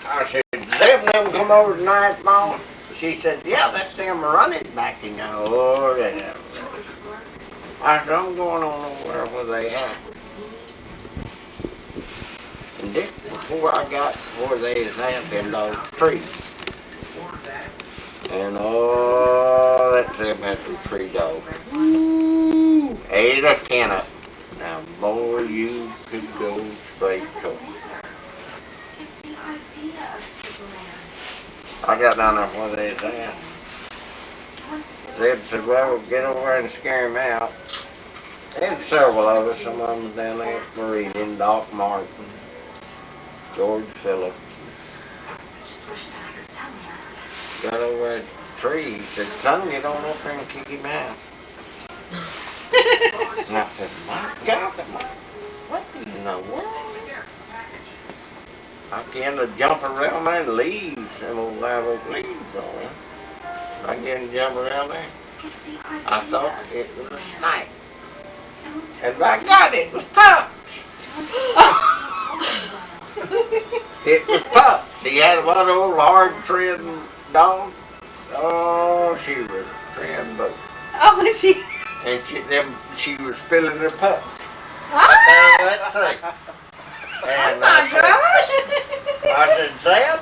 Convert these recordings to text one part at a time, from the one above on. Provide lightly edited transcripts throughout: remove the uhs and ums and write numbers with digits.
I said, Zeb and them come over tonight, Mom? She said, yeah, that's them running back in the hood. I said, I'm going on over where they at. And just before I got where they is at in those trees. And oh, that Zeb had some tree dogs. 8 or 10 of them. Now, boy, you could go straight to them. I got down there where they was at. Zeb said, well, we'll get over and scare him out. There's several of us. Some of them down there at Meridian, Doc Martin, George Phillips. Got over at the tree. He said, son, get on up there and kick him out. And I said, my God, what in the world? I began to jump around there and leaves, and old live oak leaves on it. I began to jump around there. I thought it was a snake. And by God, it was Pups. It was Pups. He had one of those hard treading dogs. Oh, she was treading both. Oh, and she... And she was spilling her pups. Ah! That tree. And Oh my gosh! I said, Zeb,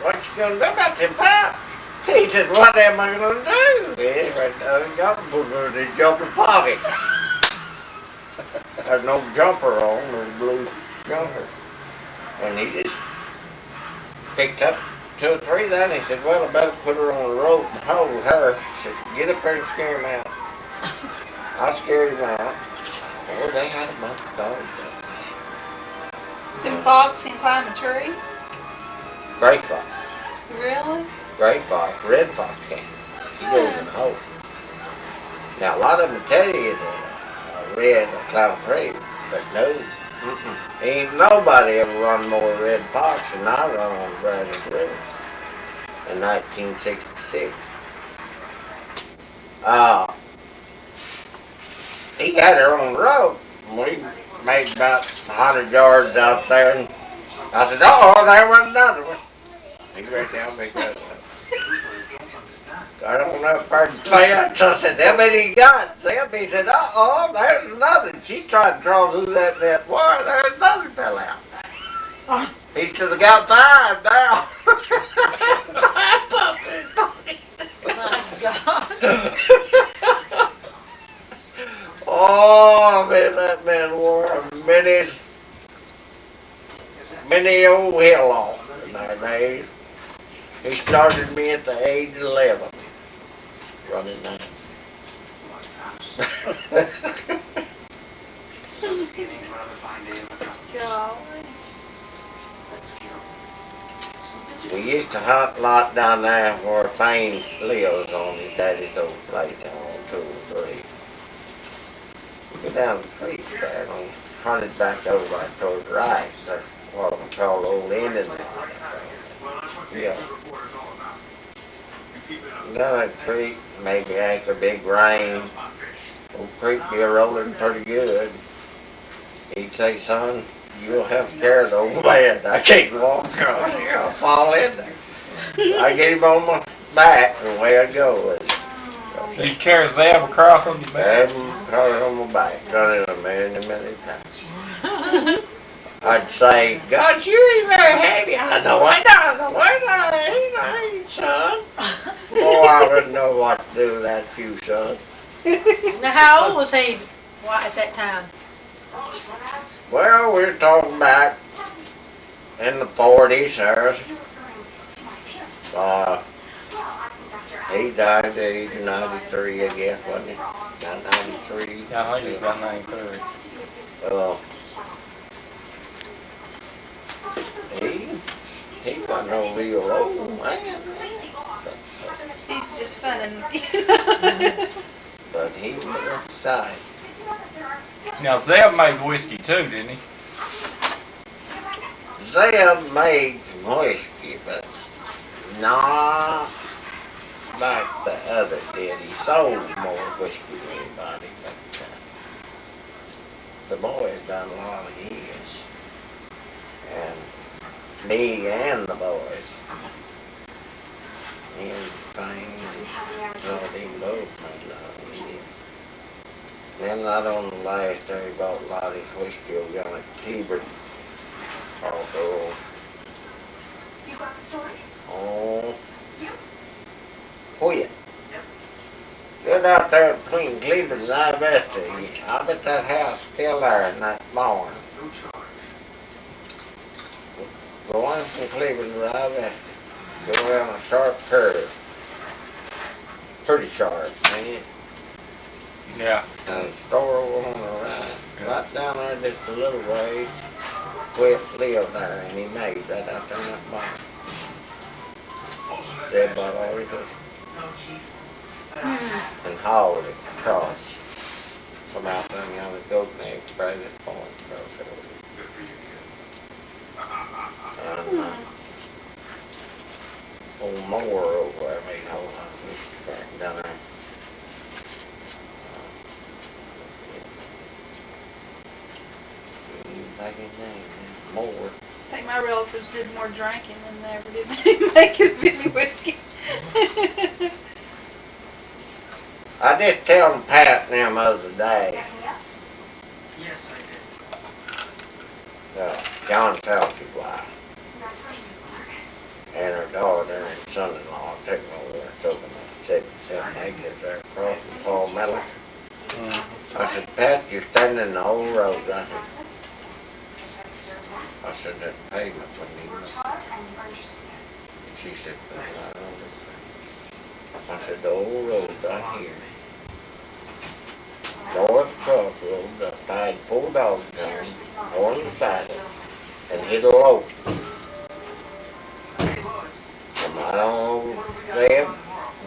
what you gonna do about them pups? He said, what am I gonna do? He went down and got put her in his jumper pocket. There's no jumper on, no blue jumper. And he just picked up 2 or 3 then. He said, well, I better put her on the rope and hold her. He said, get up there and scare him out. I scared him out. Boy, they had a bunch of dogs up there. Them fox can climb a tree? Gray fox. Really? Gray fox. Red fox can't. He goes in the hole. Now, a lot of them tell you that red will climb a tree, but no. Ain't nobody ever run more red fox than I run on Brazos River in 1966. He had her on the road. We made about 100 yards out there, and I said, oh, there went another one. He right down big that one. Got on up there and fence. I said, how many you got? Zeb, he said, uh-oh, there's another. She tried to crawl through that wire. There's another fell out. He should have got 5 now. My God. Oh, man, that man wore a many old hill off in our days. He started me at the age of 11. Running that. We used to hunt a lot down there where Fane lives on his daddy's old place down on 203. We go down the creek there and hunted back over right towards the right. That's what we call Old Indian. Yeah. Down that creek, maybe after big rain, old creek be rolling pretty good. He'd say, son, you'll have to carry the old man. I can't walk across here, I'll fall in there. I get him on my back and away I go. You carry Zeb across on your back? Across on my back, running a many times. I'd say, God, you ain't very happy. I know I ain't, son. Oh, I wouldn't know what to do with that few, son. Now, how old was he at that time? Well, we're talking about in the 40s, there. He died at the age of 93, I guess, wasn't he? About 93. Yeah, I think he's about 93. He wasn't no real old man. He's just funny. But he was excited. Now, Zeb made whiskey too, didn't he? Zeb made some whiskey, but not like the other did. He sold more whiskey than anybody, but the boys done a lot of his. And Dee and the boys. And Payne, no, they both made love. Then not on the last day, he bought Lottie's whiskey down at Keeber. Also, You got the story? oh, You? quit. Good out there between Cleveland and Ivesta. I bet that house still there in that barn. Going from Cleveland to Ivesta. Go around a sharp curve. Pretty sharp, man. Yeah. And the store over on the right. Right down there just a little ways. Quit lived there and he made that out there in that barn. Said about all he could. And hauled it across. Come out there on the goat neck, spread it point across it over. And old mower over there made a whole lot of whiskey crack down there. Back his name, mower. I think my relatives did more drinking than they ever did making any whiskey. I just tell Pat them other day. Yes, I did. John Felch's wife Congratulations, Clark. and her daughter and son-in-law took me over and took them and said acres there across from Paul Miller. I said, Pat, you're standing in the old road. I said, that pavement when you Worked hard and you earned your success. She said, I don't know. I said, the old road's right here. North crossroads, I tied 4 dogs down on the side and hit a rope. And I don't say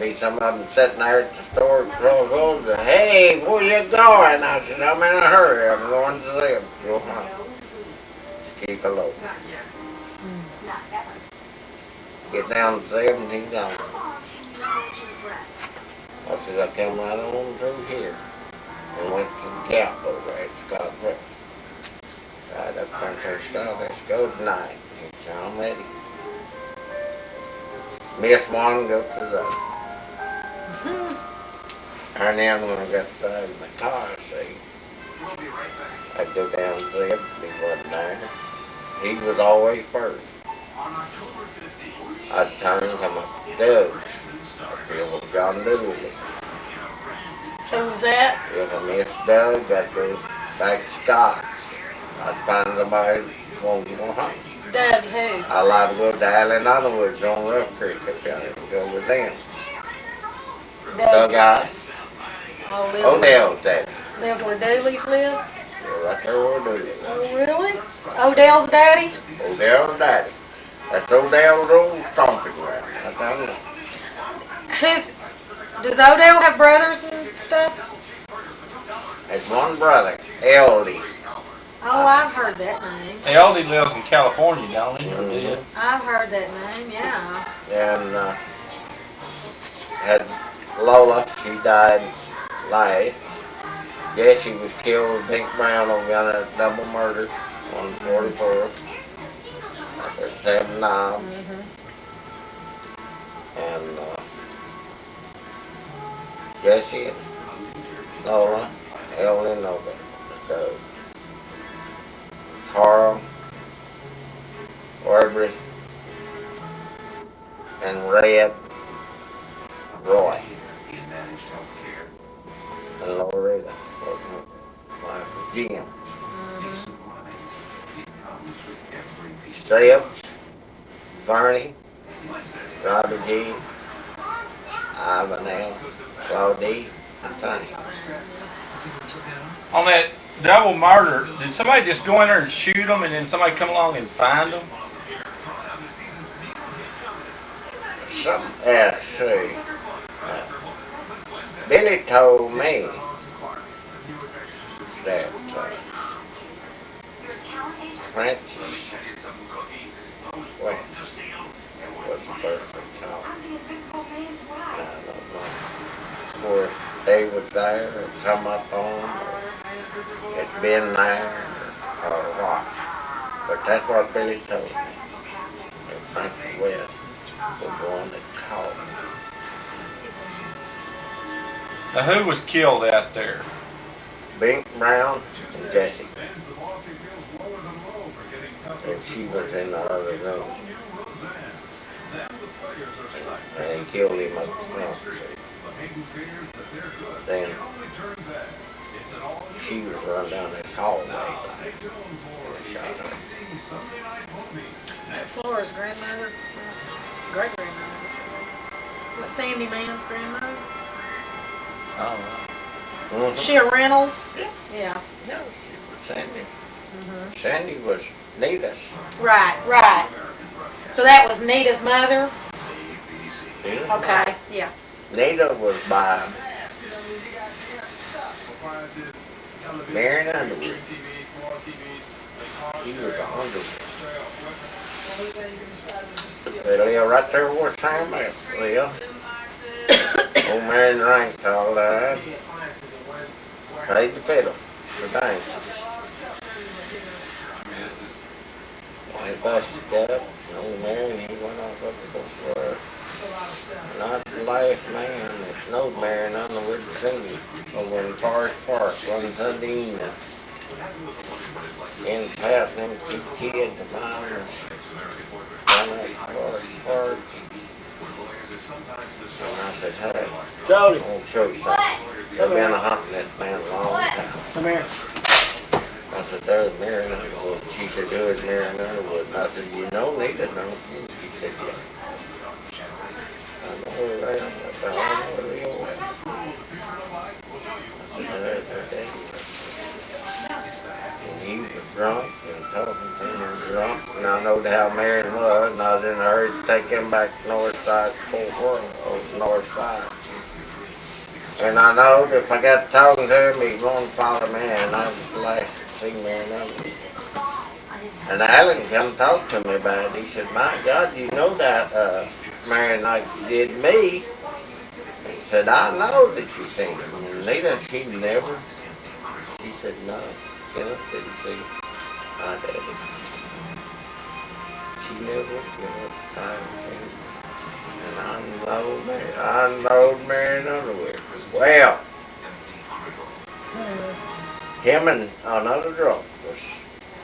be some of them sitting there at the store at crossroads and, hey, where you going? I said, I'm in a hurry. I'm going to them. Go home. Keep it low. Not yet. Not ever. Get down to 17 gone. Come on, can you hold your breath? I said, I come right on through here and went to the Gap over at Scott Brook. Right up country style, let's go tonight. He said, I'm ready. Miss one, go to the other. And then when I got in the car seat, We'll be right back. I'd go down to him, he wasn't there. He was always first. On October 15th, I'd turn, come up to Doug's. I'd feel with John Dooley. Who was that? If I missed Doug, I'd go back to Scott's. I'd find somebody who wanted to go home. Doug who? I like to go to Allen Underwood's on Rough Creek up there and go with them. Doug out. Oh, Odell's daddy. Live where Dooley's live? Yeah, right there where Dooley lives. Oh, really? Odell's daddy? Odell's daddy. That's Odell's old stomping ground. That's how I know. Does Odell have brothers and stuff? There's one brother, Eldie. Oh, I've heard that name. Eldie lives in California, don't he? Or did? I've heard that name, yeah. And had Lola, she died last. Jesse was killed with Pink Brown over yonder at double murder on 44. There's 7 knobs. And Jesse and Lola, Ellen and Obed. Carl, Aubrey, and Red, Roy, and Loretta, my Jim. Steps, Barney, Robert G, Ivan L, Claudie, and Fanny. On that double murder, did somebody just go in there and shoot them and then somebody come along and find them? Something else, see. Billy told me that Francis West was the person called. I don't know. Or they was there or come up on or it's been there or what. But that's what Billy told me. was one that called. Now, who was killed out there? Bink Brown and Jesse. And she was in the other room. And he killed him up front. Then she was run down this hallway like, and shot her. Flora's grandmother, great grandmother. Was Sandy Mann's grandmother. Oh, Mm-hmm. She a Reynolds? Yeah. Yeah. No, she was Sandy. Mm-hmm. Sandy was Nita's. Right, right. So that was Nita's mother? Yeah. Okay, yeah. Nita was by Marion Underwood. He was a Underwood. They live right there where Sam live. Old man drank all that. Played the fiddle for dances. They busted up. Old man, he went off up to go work. Not the last man that snowed Marion Underwood seen over in Forest Park one Sunday evening. And passing them two kids of mine was down at Forest Park. And I said, hey, Jody, I'll show you something. They've been hunting this man a long time. come here. I said, there's Marion Underwood. She said, who is Marion Underwood? And I said, you know Nita, don't you? She said, yeah. I know her well. I said, I know her real well. I said, there's her daddy. And he was drunk and talking to him drunk. And I knowed how Marion was, and I was in a hurry to take him back to north side, Fort Worth, over the north side. And I know that if I got talking to him, he's going to follow me, and I was the last to see Marion Underwood. And Alan come talk to me about it. He said, my God, you know that Marion like you did me. He said, I know that you seen him. And Nita, she never, she said, no, Kenneth didn't see my daddy. She never gave up time to him. And I know Marion Underwood. Well, him and another drunk was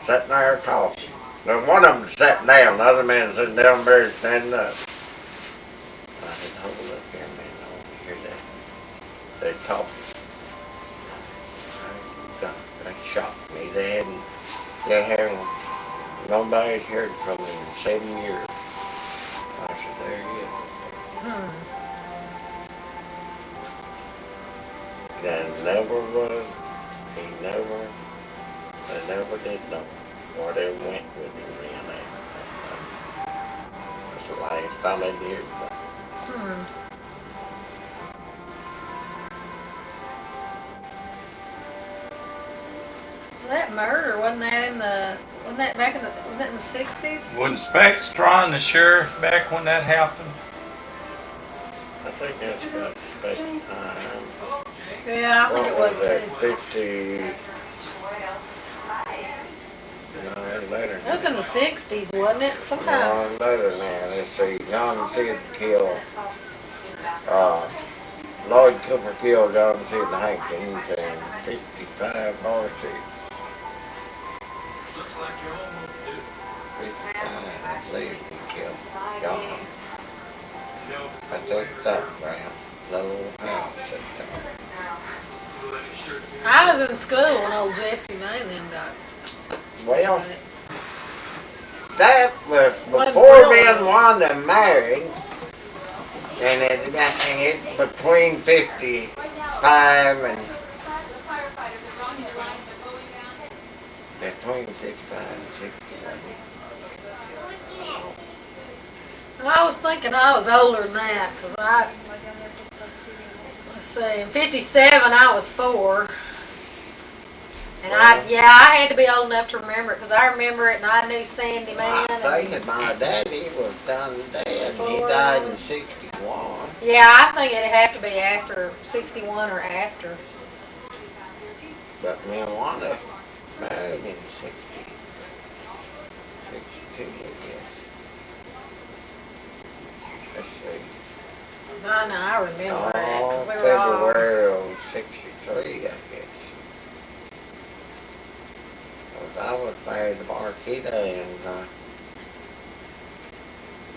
sitting there talking. Now one of them sat down, the other man sitting down there standing up. I said, hold up here, man, I want to hear that. They're talking. That shocked me. They hadn't, nobody's heard from him in 7 years. I said, there he is. And never was, they never did know where they went with him then. That's the last time I did that. That murder, wasn't that back in the 60s? wasn't Spectron the sheriff back when that happened? I think that's about the space time. Yeah, I think it was that? too. 50, no, later. It was in the 60s, wasn't it? Sometime. No, later now. Let's see, John Sid killed, Lloyd Cooper killed John Sid Hankins and 55 horses. 55, I believe he killed John. I think that round, the little house at time. I was in school when old Jesse May then got Well, that was Wasn't before real, me and though. Wanda married, and it between 55 and between 55 and 61. I was thinking I was older than that, because let's see, in 57 I was 4. And I had to be old enough to remember it, because I remember it and I knew Sandy Man. I think my daddy was done dead. He died in 61. Yeah, I think it'd have to be after 61 or after. But me and Wanda married in 62, I guess. 'Cause I know, I remember that, Oh, 'cause we were all, February of '63, I guess. 'Cause I was married to Marquita and,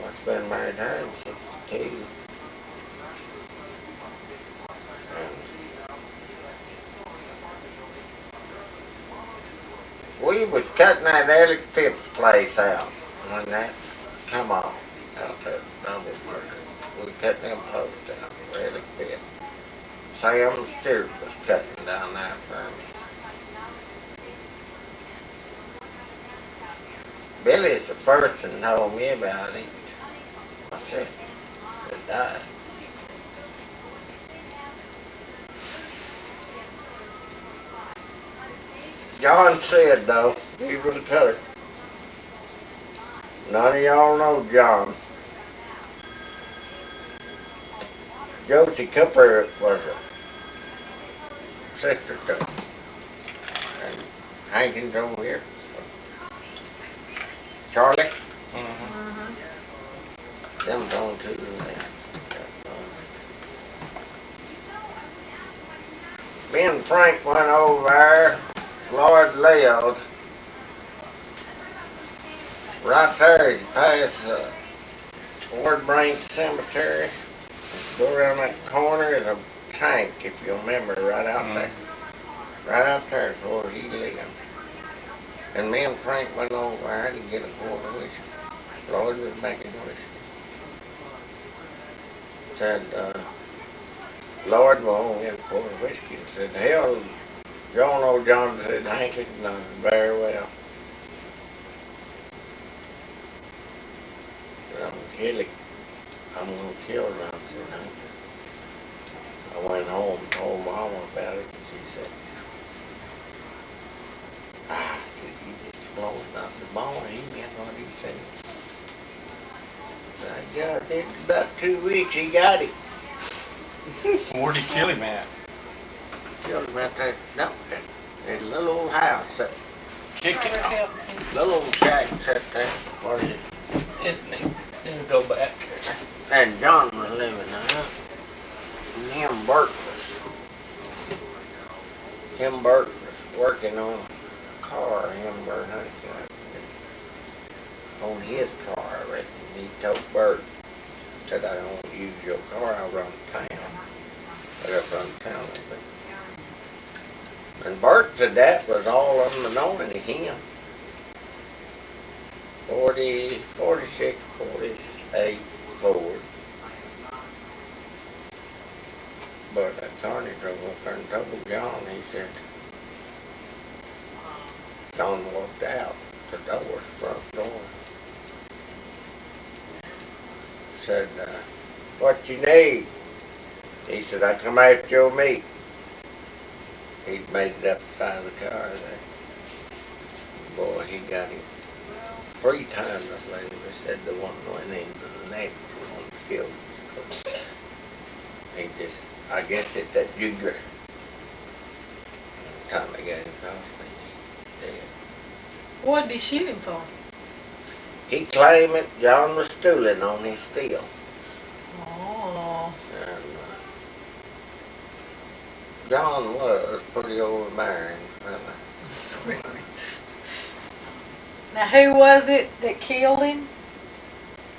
I've been married to her in '62. And we was cutting that Elliot Phipps place out when that come on out there, double murder. We cut them posts out for Elliot Phipps. Sam Stewart was cutting down there for me. Billy's the first one told me about it. My sister that died. John said though, he was a cutter. None of y'all know John. Josie Cooper was a sister to him. And Hankins over here. Charlie, Mm-hmm. them gone too. Me and Frank went over there. Lloyd lived right there. You pass Ward Brink Cemetery. Go around that corner. There's a tank, if you remember, right out there. Right out there is where he lived. And me and Frank went over there to get a quart of whiskey. Lloyd was making whiskey. Said, Lloyd won't get a quart of whiskey. He said, hell, y'all know John said Hank is done very well. Said, I'm gonna kill him. I'm gonna kill John. Said Hank. I went home and told Mama about it, and she said, said, he just blowing. I said, Mama, he meant what he said. I got it about 2 weeks, he got it. Where'd he kill him at? Killed him out there, no, that little old house, that Kick it out. little old shack sat there. What is it? Isn't he? Then go back. And John was living there. And him Bert was working on a car, him Bert Honeycutt, on his car, I reckon. He told Bert, said, I don't want to use your car, I'll run town. I got to run town. And Bert said that was all unknown to him. 40, 46, 48 Ford. But that Tony drove up there and told John, he said, John walked out the door, front door. Said, what you need? He said, I come out your meat. He'd made it up the side of the car there. Boy, he got him 3 times, I believe. They said the one went into the neck, the one killed him. He just, I guess it's that jigger. Time they got him across me, he dead. what did he shoot him for? He claimed that John was stealing on his steel. Oh. And John was pretty overbearing fella. Now, who was it that killed him?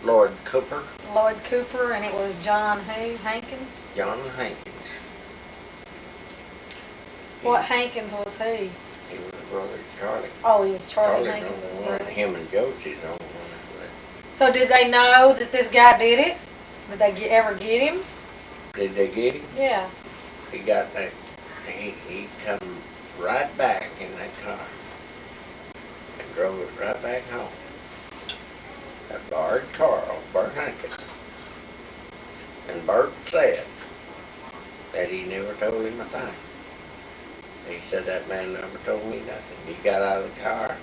Lord Cooper, Lloyd Cooper, and it was John who? Hankins? John Hankins. What Hankins was he? He was brother Charlie. Oh, he was Charlie Charlie Hankins. on the one, him and Josie's on one. So did they know that this guy did it? Did they ever get him? Did they get him? Yeah. He got that, he come right back in that car and drove it right back home. That borrowed car off Bert Hankins. And Bert said that he never told him a thing. He said that man never told me nothing. He got out of the car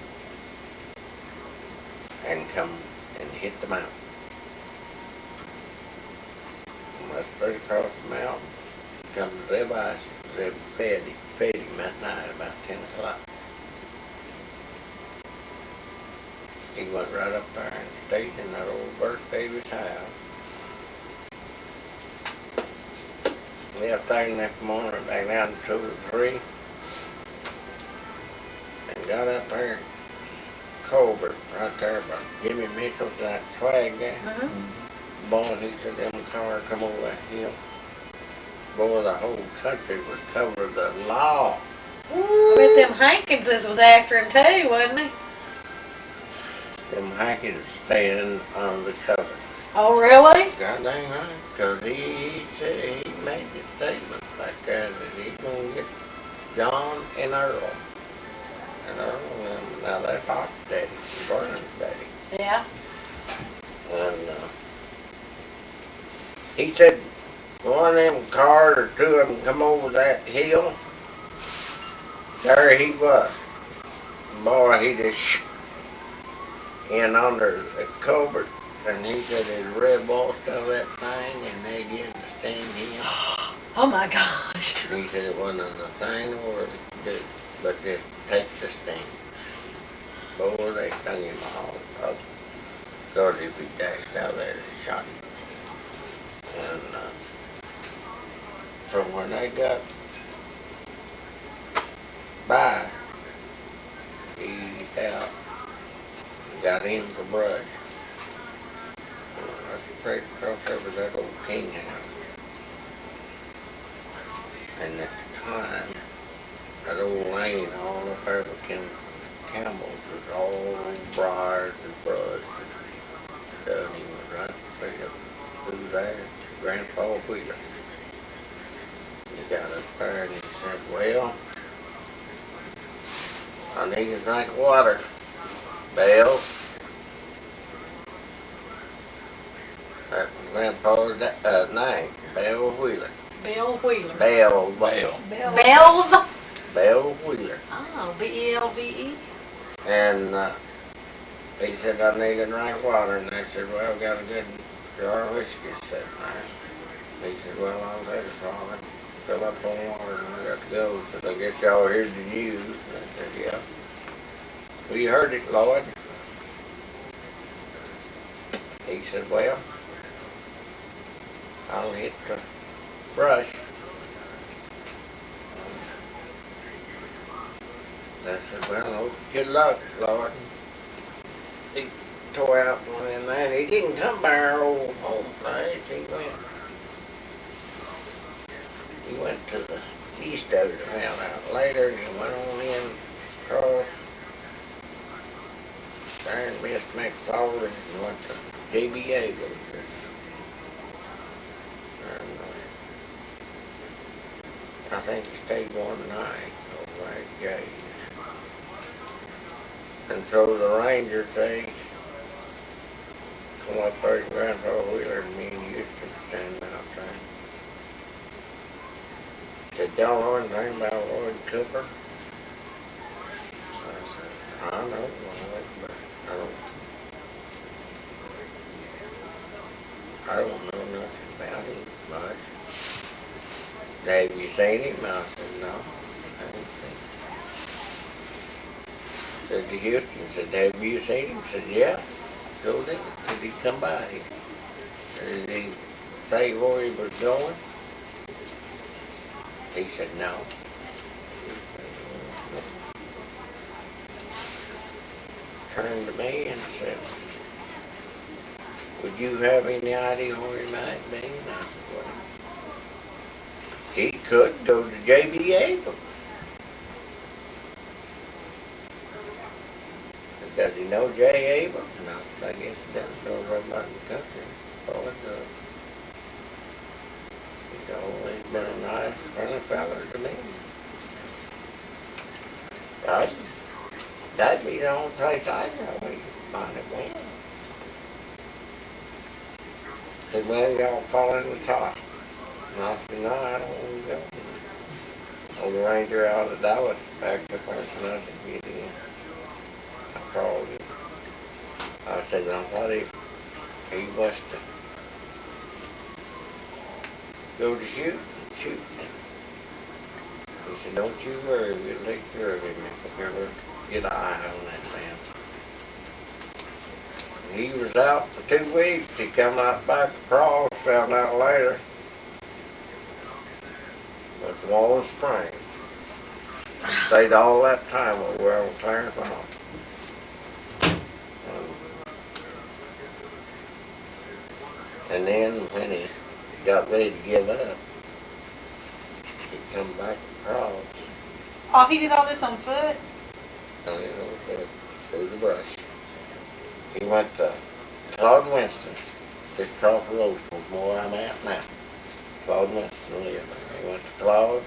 and come and hit the mountain. And went straight across the mountain. Come to Zeb Ice. Zeb fed him that night about 10 o'clock. He went right up there and stayed in that old Bert Davis house. left there next morning, back down to 2 or 3, and got up there. Colbert, right there by Jimmy Mitchell's, that swag there. Mm-hmm. Boy, he said them cars come over that hill. Boy, the whole country was covered the law. I bet them Hankinses was after him too, wasn't he? Them Hankins staying under the cover. Oh, really? God dang right, because he said he made the statement like that he's going to get John and Earl. And Earl, now that's Hot Daddy, Vernon's daddy. Yeah. And he said one of them cars or two of them come over that hill. There he was. Boy, he just in under the culvert. And he said his red ball stuff that thing and they get to sting him. Oh my gosh. And he said it wasn't a thing in the world he could do but just take the sting. Boy, they stung him all up. Because if he dashed out there, they shot him. And so when they got by, he out, got in the brush. That's straight across there was that old king house. And at the time, that old lane all up there with Campbell's was all briars and brush and stuff. He was right straight up through there to Grandpa Wheeler. He got up there and he said, well, I need a drink of water. Bell. That was Grandpa's name, Bell Wheeler. Bill Wheeler. Bell. Belv? Bell Wheeler. Oh, B-E-L-V-E. And he said, I need a drink of water. And I said, well, got a good jar of whiskey sitting there. He said, well, I'll take a solid. Fill up on water and I got to go. So I guess y'all here to use. And I said, yeah. We heard it, Lloyd. He said, well, I'll hit the brush. I said, well, good luck, Lloyd. He tore out one in there, and he didn't come by our old home place. He went to the east of it, found out later, and he went on in across there and missed McFarland and went to JBA. I think he stayed one night over at Jay's. And so the Rangers, they come up there to Grandpa Wheeler and me and Houston standing out there. Said, y'all know anything about Lloyd Cooper? I said, I know Lloyd, but I don't know nothing about him much. Have you seen him? I said, no, I ain't seen him. Said to Houston, said, have you seen him? Said, yeah, sure did. Did he come by here? Did he say where he was going? He said, no. Turned to me and said, would you have any idea where he might be? And I said, well, he could go to J.B. Abrams. Does he know J. Abrams? No, I guess he doesn't know everybody in the country. Probably does. He's always been a nice, friendly fella to me. That'd be the only place I know he might have went. He said, well, y'all fall in the car. And I said, no, I don't want to go. Old Ranger out of Dallas back the first night to get in. I called him. I said, I thought he was to go to shoot. He said, don't you worry, we'll take care of him if we ever get an eye on that man. He was out for 2 weeks. He come out back across, found out later. Went to Wallen Springs. Stayed all that time over on Clarence Farm. And then when he got ready to give up, he come back across. Oh, he did all this on foot? Through the brush. He went to Claude Winston's, just across the road from where I'm at now. Claude Winston lived there. He went to Claude,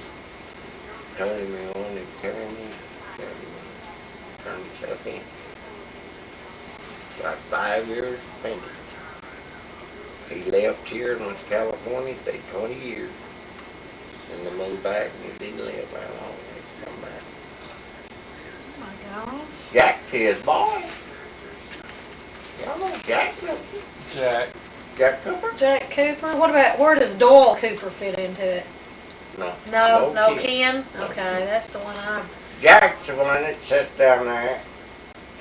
told him he wanted to carry me, turned himself in. About 5 years suspended. He left here and went to California, stayed 20 years. And then moved back and he didn't live that long. He come back. Oh my gosh. Jack's his boy. Y'all know Jack, don't you? Jack. Jack Cooper? Jack Cooper. What about, where does Doyle Cooper fit into it? No. No kid. Ken? Okay, that's the one I'm. Jack's the one that sits down there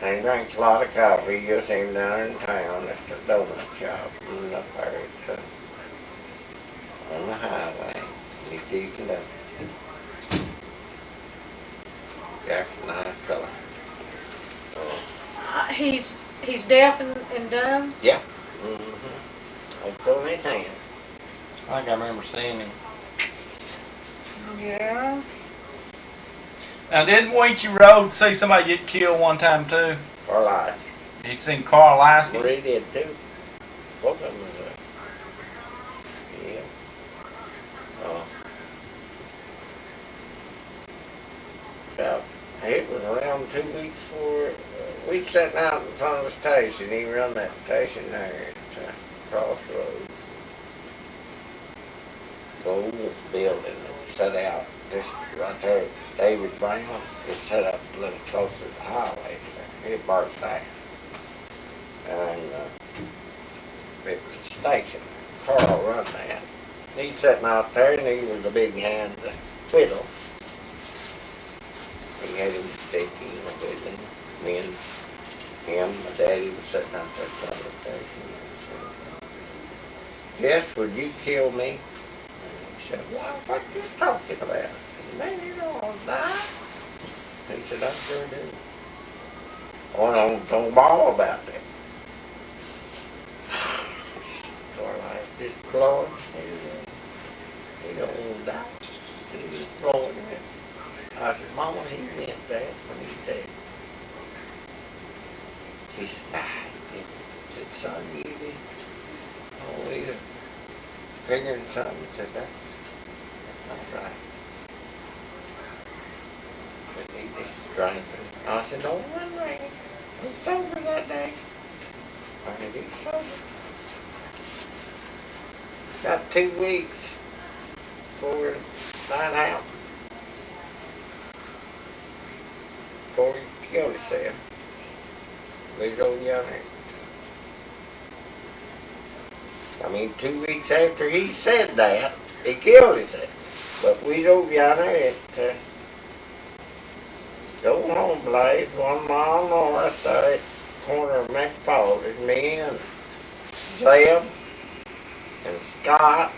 and drinks a lot of coffee. You'll see him down there in town. It's a donut shop. And up there, it's on the highway. He's decent up. Jack's a nice fella. He's deaf and dumb? Yeah. Mm-hmm. I'll throw in his hand. I think I remember seeing him. Yeah. Now, didn't Wenchy Road see somebody get killed one time too? For life. You seen Carl Lasky? Well, he did too. Both of them was yeah. About, it was around 2 weeks before we'd sat out in front of the station. He run that station there at Crossroads. The old building that set out just right there. David Brown just set up a little closer to the highway. It burnt down. And it was a station. Carl run that. He's sitting out there and he was a big hand to whittle. He had him sticky and whittling. Me and him, my daddy was sitting out there in front of the station. Jess, would you kill me? And he said, well, what are you talking about? I said, man, you don't want to die. He said, I sure do. Oh, don't bawl about that. Starlight just flowing. He don't want to die. He just flowing in it. I said, Mama, he meant that when he's dead. She said, he didn't. I said, son, you did. Oh, he's figuring something. I said, that's not right. But he just drank it. I said, don't run ring. He's sober that day. I said, he's sober. Got 2 weeks before that happened. Before he killed himself. We drove down there. I mean, 2 weeks after he said that, he killed himself. But we drove down there at go home place, 1 mile north there at the corner of McFalls. Me and Zeb and Scott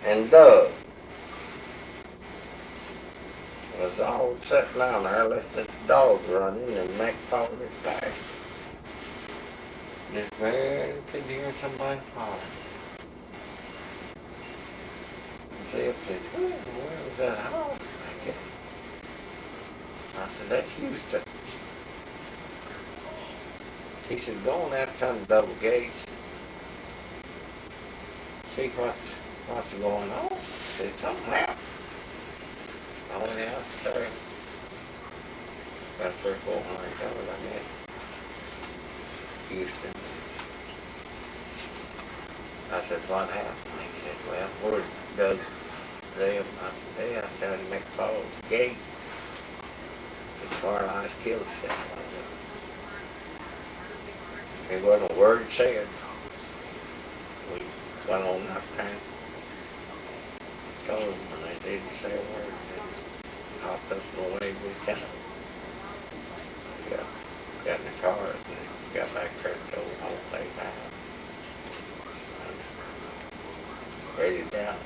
and Doug was all sitting down there listening to the dogs running and McFalls passed. Just very could hear somebody hollering. Zeb said, where was that holler? I said, that's Houston. He said, go on out to the double gates. See what's going on. I said, something happened. I went out there. About $300 or $400 I met. Houston. I said, what happened? He said, well, where's Doug? Them? I said, yeah, I tried to make a call at the gate. The car lines killed himself. There wasn't a word said. We went on that time. Told them, and they didn't say a word. They hopped us in the way we got. Got in the car and got back there and told them all they died. Ready down.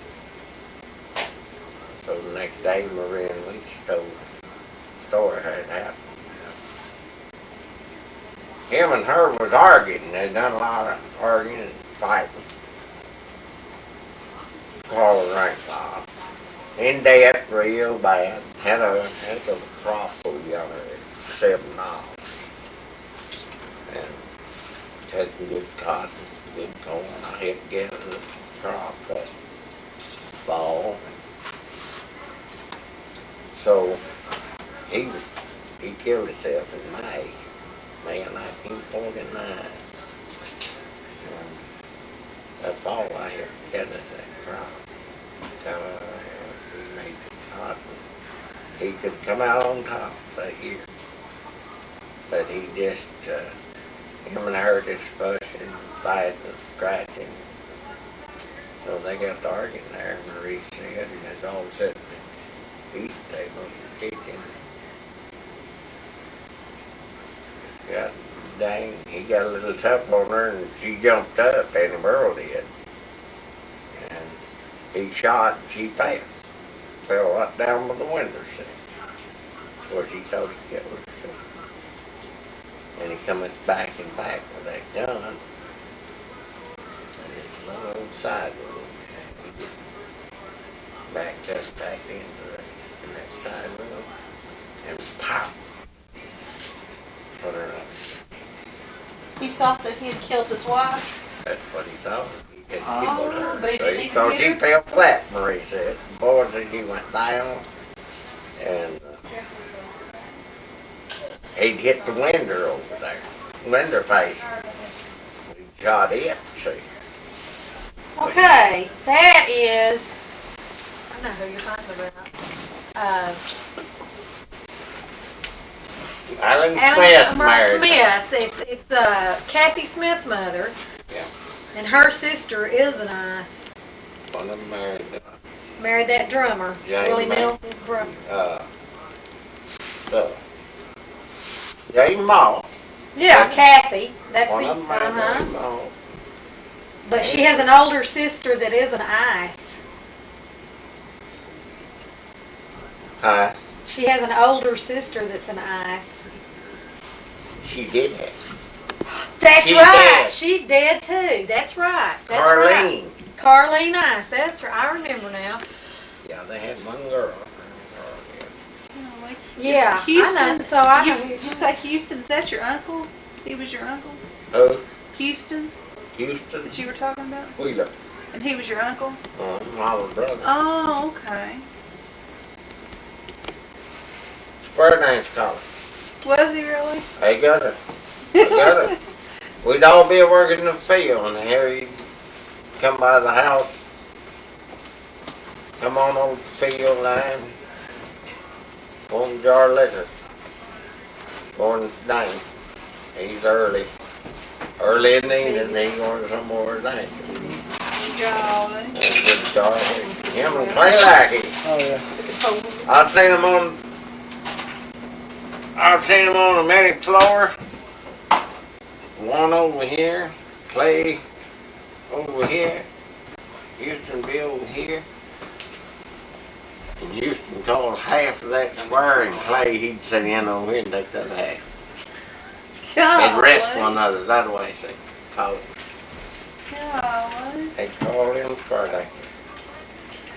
Dave Marie and Lee story had happened. Him and her was arguing. They done a lot of arguing and fighting. Carl rank law. In debt real bad. Had a crop food yonder at 7 miles. And had some good cotton, some good corn. I had to get the crop that fall. So he killed himself in May of 1949. And that fall I had gathered that crop. He made the cotton. He could come out on top that year. But he just, him and her just fussing, fighting, scratching. So they got to arguing there, Marie said, and it's all sitting at the eating table in the kitchen. Got, dang, he got a little tough on her and she jumped up, and the girl did. And he shot and she fell. Fell right down with the window sill. Where she thought he killed herself. And he come back with that gun. And it's a little old side room. He just backed us back into that side room. And pop. Put her up. He thought that he had killed his wife. That's what he thought. He had Oh, killed her. but he didn't even Because hit he her? fell flat, Marie said. The boy said he went down. And he'd hit the window over there. Window face. He shot it, see. Okay, that is, I know who you're talking about. Alan Alan Smith married. Smith. It's Kathy Smith's mother. Yeah. And her sister is an ice. One of them married Married that drummer, Jane Willie May. Nelson's brother. Jane Moss. Yeah, Kathy. That's One the, of them married Jane Moss. But she has an older sister that is an ice. Huh? She has an older sister that's an ice. She did that. That's She's right. dead. She's dead too. That's right. That's right. Carlene. Carlene Ice. That's right. I remember now. Yeah, they had one girl. Oh, like Yeah, Houston. I know. So I you, know. you say Houston? Is that your uncle? He was your uncle? Who? Houston Houston that you were talking about? Wheeler. And he was your uncle? My brother. Oh, okay. Square Dance College. Was he really? I got it. I got it. We'd all be working in the field, and here he'd come by the house, come on over the field line, one jar of liquor. Going down. He's early in the evening, he wanted some more than Golly. good jar. Him and Clay Lackey. Oh, yeah. I've seen him on the medic floor. One over here, Clay over here, Houston be over here. And Houston called half of that square, and Clay, he'd sit in over here and take that half. They'd rest one another, that way they call it. Golly. They call him square day.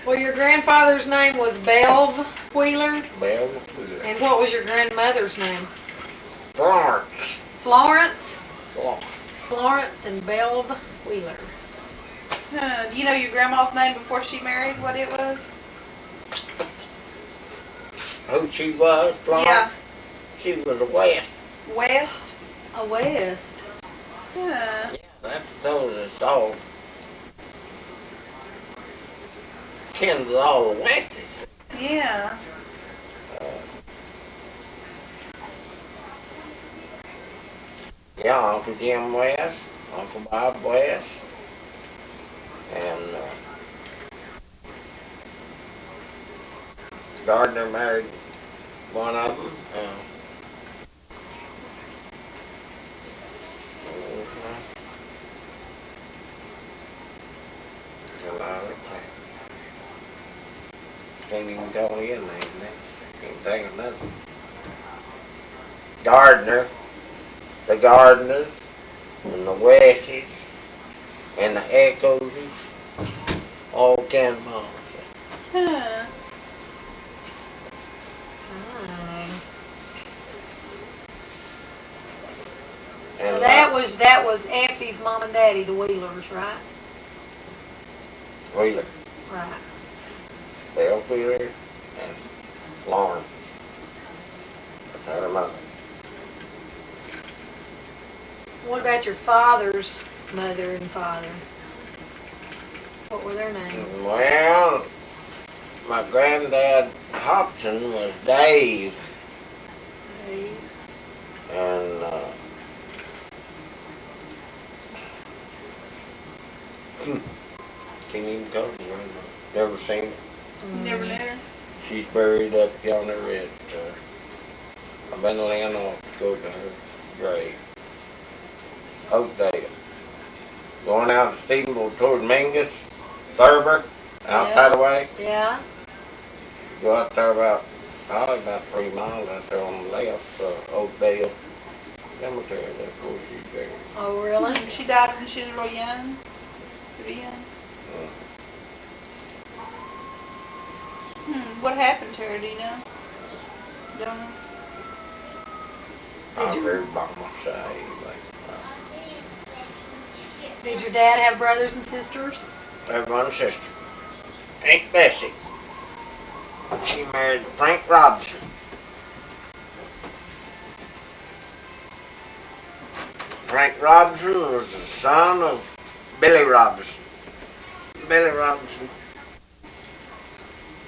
Well, your grandfather's name was Belv Wheeler. Bell, And what was your grandmother's name? Florence. Florence? Florence. Florence and Belv Wheeler. Do you know your grandma's name before she married? What it was? Who she was, Florence? Yeah. She was a West. West? A West. Huh. That tells us all. Ken to all the Westies. Yeah. Yeah, Uncle Jim West, Uncle Bob West, and Gardner married one of them. Can't even call in there. Can't think of nothing. Gardner, the Gardeners, and the Westies, and the Echoes, all kind of moms. Huh. And That was Effie's mom and daddy, the Wheelers, right? Wheeler, Right. Bill Wheeler, and Lawrence. That's her mother. What about your father's mother and father? What were their names? Well, my granddad Hopson was Dave, Dave. and can't even go to her. Never seen her. You never knew her? She's buried up yonder at, I've been laying off to go to her grave. Oakdale. Going out to Stephenville toward Mingus, Thurber, out Yeah. that way. Yeah. Go out there probably about 3 miles out there on the left, Oakdale Cemetery, that's where she's buried. Oh, really? She died when she was real young. Pretty young. What happened to her, do you know? Don't know. I heard by my side, Did your dad have brothers and sisters? I have one sister, Aunt Bessie. She married Frank Robinson. Frank Robinson was the son of Billy Robinson. Billy Robinson.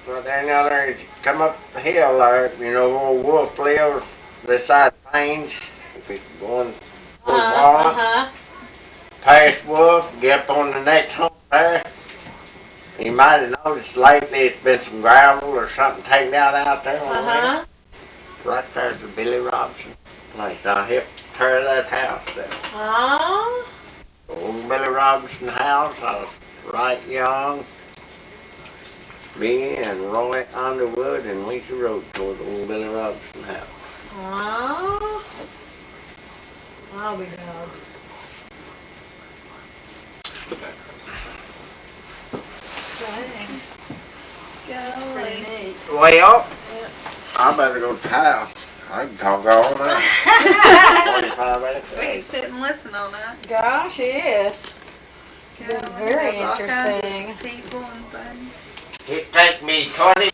Right there now there, as you come up the hill there, you know where Wolf lives, this side of Plains, if you're going towards Walnut, past Wolf, get up on the next home there. You might have noticed lately it's been some gravel or something taken out there on the way. Right there's the Billy Robinson place. I helped tear that house down. Old Billy Robinson house, I was right young. Me and Roy Underwood and Lisa rode toward the old Billy Robinson house. I'll be dog. Golly. Neat. Well, I better go to the house. I can talk all night. 25 minutes. We can sit and listen all night. Gosh, yes. Golly, Very there's all kinds interesting. of people and things. It take me 20